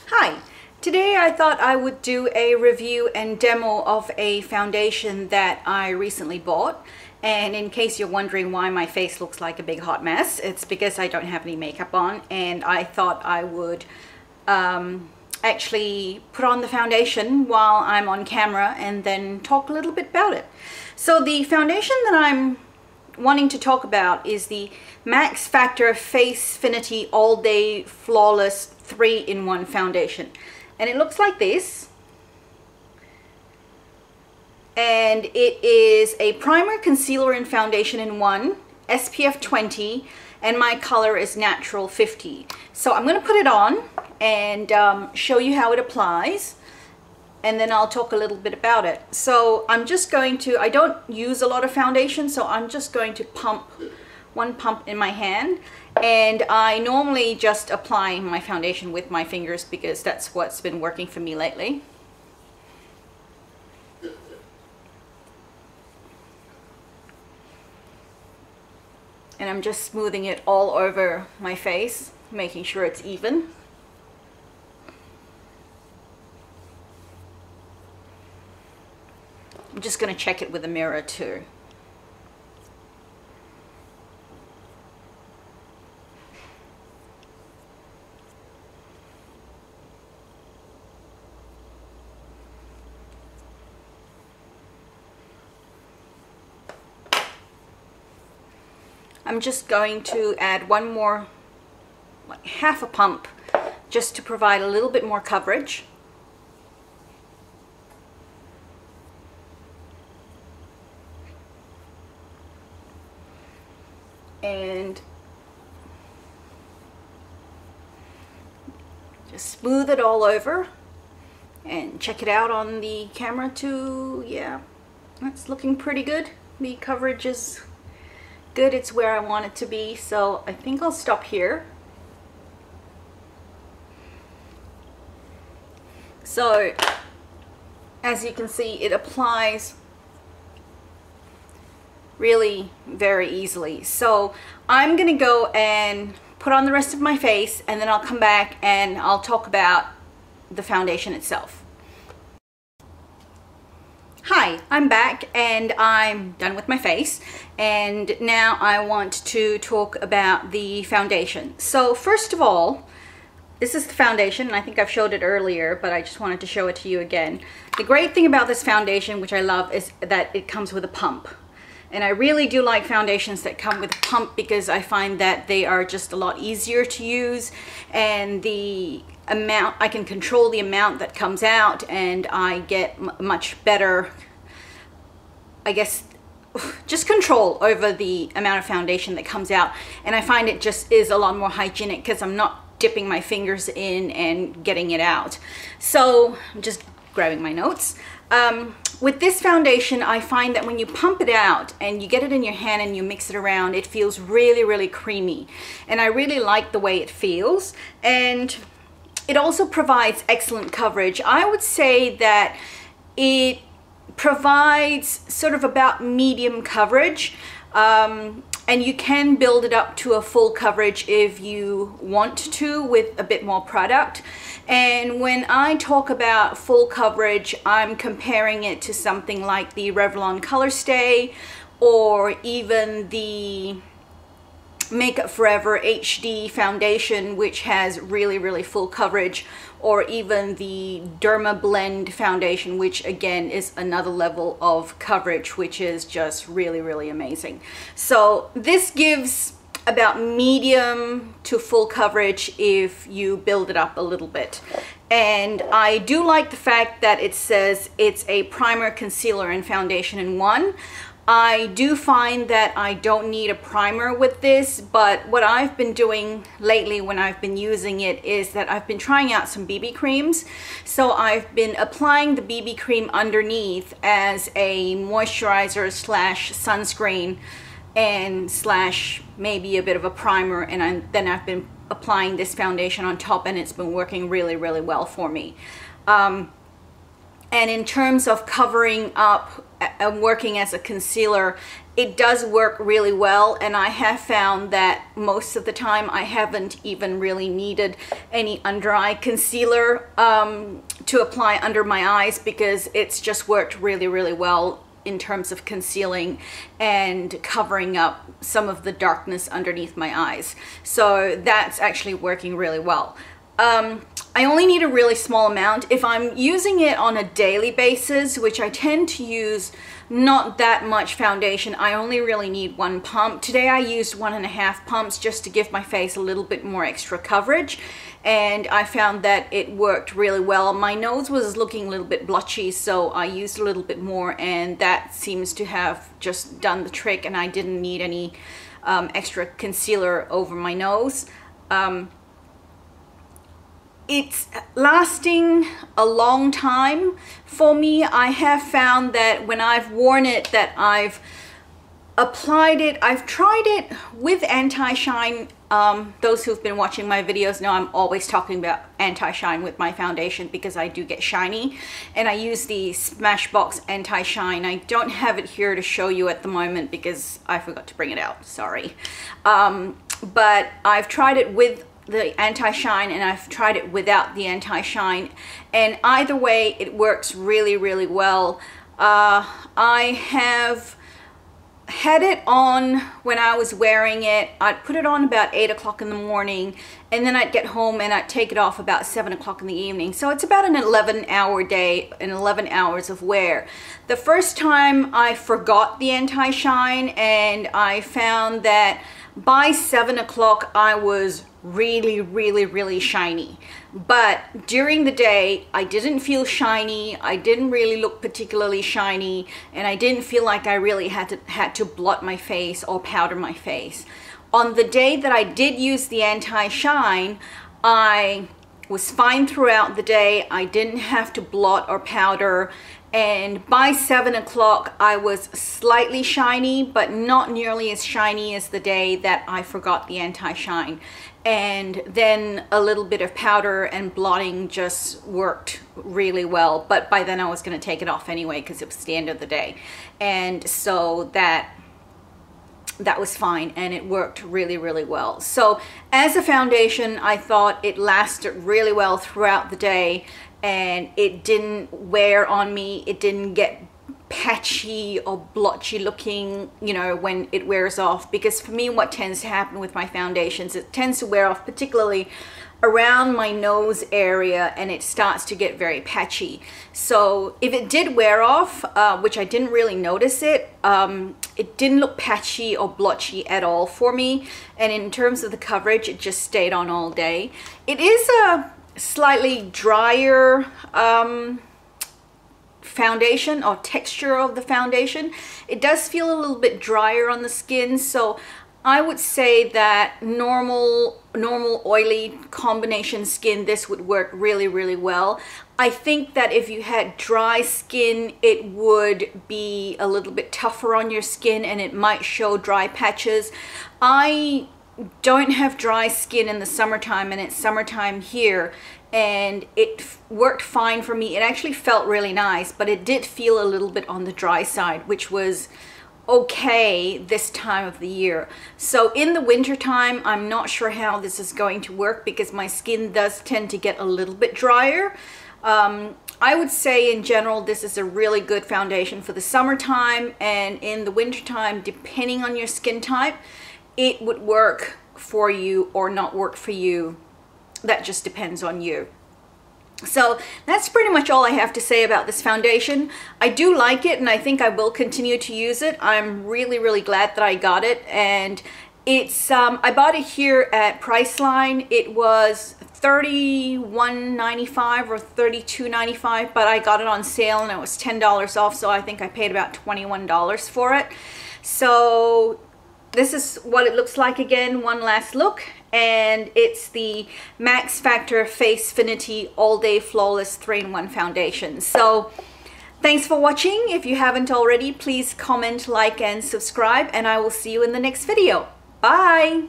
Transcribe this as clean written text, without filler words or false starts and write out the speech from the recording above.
Hi, today I thought I would do a review and demo of a foundation that I recently bought. And in case you're wondering why my face looks like a big hot mess, it's because I don't have any makeup on, and I thought I would actually put on the foundation while I'm on camera and then talk a little bit about it. So the foundation that I'm wanting to talk about is the Max Factor Face Finity All Day Flawless 3-in-1 foundation, and it looks like this. And it is a primer, concealer, and foundation in one, SPF 20, and my color is natural 50. So I'm going to put it on and show you how it applies, and then I'll talk a little bit about it. So I'm just going to, I don't use a lot of foundation, so I'm just going to pump one pump in my hand, and I normally just apply my foundation with my fingers because that's what's been working for me lately. And I'm just smoothing it all over my face, making sure it's even. I'm just going to check it with a mirror too. I'm just going to add one more, like half a pump, just to provide a little bit more coverage. And just smooth it all over and check it out on the camera too. Yeah, that's looking pretty good. The coverage is good. It's where I want it to be, so I think I'll stop here. So as you can see, it applies really very easily. So I'm gonna go and put on the rest of my face, and then I'll come back and I'll talk about the foundation itself. Hi, I'm back and I'm done with my face, and now I want to talk about the foundation. So first of all, this is the foundation, and I think I've showed it earlier, but I just wanted to show it to you again. The great thing about this foundation, which I love, is that it comes with a pump. And I really do like foundations that come with a pump because I find that they are just a lot easier to use, and the amount, I can control the amount that comes out, and I get much better, I guess, just control over the amount of foundation that comes out. And I find it just is a lot more hygienic because I'm not dipping my fingers in and getting it out. So I'm just grabbing my notes. With this foundation, I find that when you pump it out and you get it in your hand and you mix it around, it feels really, really creamy. And I really like the way it feels. And it also provides excellent coverage. I would say that it provides sort of about medium coverage. And you can build it up to a full coverage if you want to with a bit more product. And when I talk about full coverage, I'm comparing it to something like the Revlon Color Stay, or even the Makeup Forever HD foundation, which has really, really full coverage, or even the Derma Blend foundation, which again is another level of coverage, which is just really, really amazing. So this gives about medium to full coverage if you build it up a little bit. And I do like the fact that it says it's a primer, concealer, and foundation in one. I do find that I don't need a primer with this, but what I've been doing lately when I've been using it is that I've been trying out some BB creams. So I've been applying the BB cream underneath as a moisturizer slash sunscreen and slash maybe a bit of a primer, and then I've been applying this foundation on top, and it's been working really, really well for me. And in terms of covering up and working as a concealer, it does work really well, and I have found that most of the time I haven't even really needed any under eye concealer to apply under my eyes, because it's just worked really, really well in terms of concealing and covering up some of the darkness underneath my eyes. So that's actually working really well. I only need a really small amount. If I'm using it on a daily basis, which I tend to use not that much foundation, I only really need 1 pump. Today I used 1.5 pumps just to give my face a little bit more extra coverage, and I found that it worked really well. My nose was looking a little bit blotchy, so I used a little bit more, and that seems to have just done the trick, and I didn't need any extra concealer over my nose. It's lasting a long time for me. I have found that when I've worn it, that I've applied it, I've tried it with anti-shine. Those who've been watching my videos know I'm always talking about anti-shine with my foundation, because I do get shiny, and I use the Smashbox anti-shine. I don't have it here to show you at the moment because I forgot to bring it out, sorry. But I've tried it with the anti-shine and I've tried it without the anti-shine, and either way it works really, really well. I have had it on when I was wearing it. I'd put it on about 8 o'clock in the morning, and then I'd get home and I'd take it off about 7 o'clock in the evening. So it's about an 11-hour day and 11 hours of wear. The first time I forgot the anti-shine, and I found that by 7 o'clock I was really, really, really shiny. But during the day I didn't feel shiny, I didn't really look particularly shiny, and I didn't feel like I really had to blot my face or powder my face. On the day that I did use the anti-shine, I was fine throughout the day. I didn't have to blot or powder, and by 7 o'clock I was slightly shiny, but not nearly as shiny as the day that I forgot the anti-shine. And then a little bit of powder and blotting just worked really well, but by then I was going to take it off anyway because it was the end of the day, and so that was fine, and it worked really, really well. So as a foundation, I thought it lasted really well throughout the day, and it didn't wear on me. It didn't get patchy or blotchy looking, you know, when it wears off, because for me what tends to happen with my foundations, it tends to wear off particularly around my nose area, and it starts to get very patchy. So if it did wear off, which I didn't really notice it didn't look patchy or blotchy at all for me, and in terms of the coverage it just stayed on all day. It is a slightly drier foundation, or texture of the foundation. It does feel a little bit drier on the skin, so I would say that normal oily combination skin, this would work really, really well. I think that if you had dry skin, it would be a little bit tougher on your skin and it might show dry patches. I don't have dry skin in the summertime, and it's summertime here, and it worked fine for me. It actually felt really nice, but it did feel a little bit on the dry side, which was okay this time of the year. So in the winter time, I'm not sure how this is going to work because my skin does tend to get a little bit drier. I would say in general this is a really good foundation for the summertime, and in the wintertime, depending on your skin type, it would work for you or not work for you. That just depends on you. So that's pretty much all I have to say about this foundation. I do like it, and I think I will continue to use it. I'm really, really glad that I got it, and it's I bought it here at Priceline. It was $31.95 or $32.95, but I got it on sale and it was $10 off, so I think I paid about $21 for it. So this is what it looks like again, one last look, and it's the Max Factor Face Finity All Day Flawless 3-in-1 foundation. So thanks for watching. If you haven't already, please comment, like, and subscribe, and I will see you in the next video. Bye!